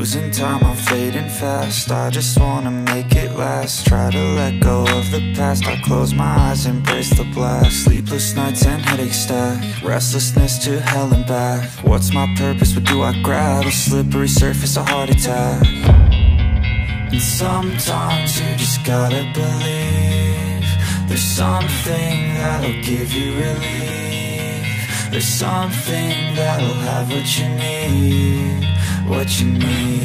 Losing time, I'm fading fast. I just wanna make it last. Try to let go of the past. I close my eyes, embrace the blast. Sleepless nights and headaches stack. Restlessness to hell and back. What's my purpose? What do I grab? A slippery surface, a heart attack. And sometimes you just gotta believe there's something that'll give you relief. There's something that'll have what you need, what you need.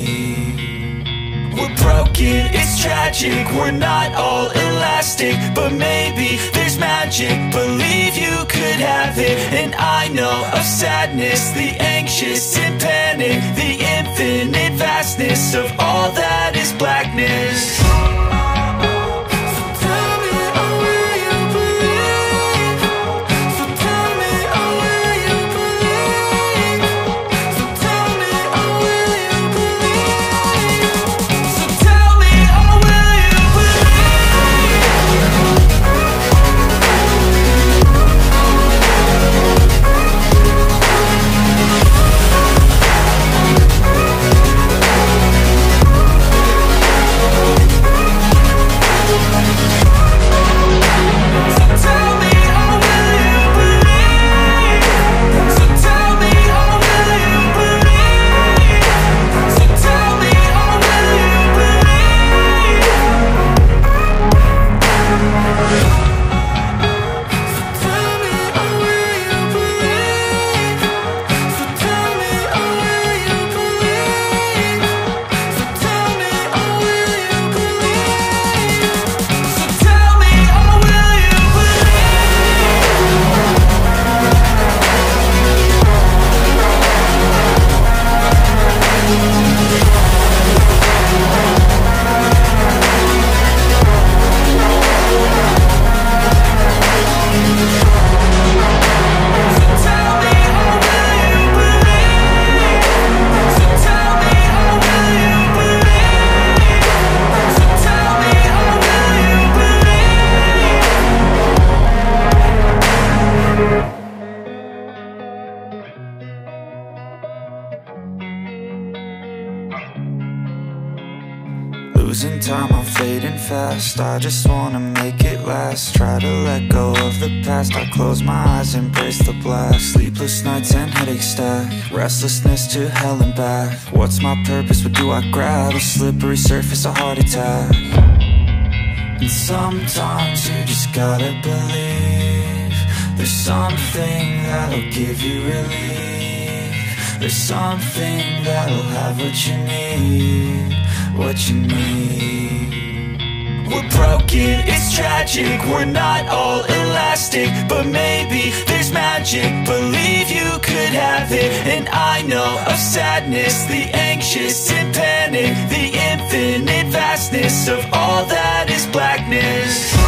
We're broken, it's tragic, we're not all elastic, but maybe there's magic. Believe you could have it, and I know of sadness, the anxious and panic, the infinite vastness of all that is blackness. Losing time, I'm fading fast. I just wanna make it last. Try to let go of the past. I close my eyes, embrace the blast. Sleepless nights and headaches stack. Restlessness to hell and back. What's my purpose? What do I grab? A slippery surface, a heart attack. And sometimes you just gotta believe there's something that'll give you relief. There's something that'll have what you need, what you need. We're broken, it's tragic, we're not all elastic, but maybe there's magic. Believe you could have it, and I know of sadness, the anxious and panic, the infinite vastness of all that is blackness.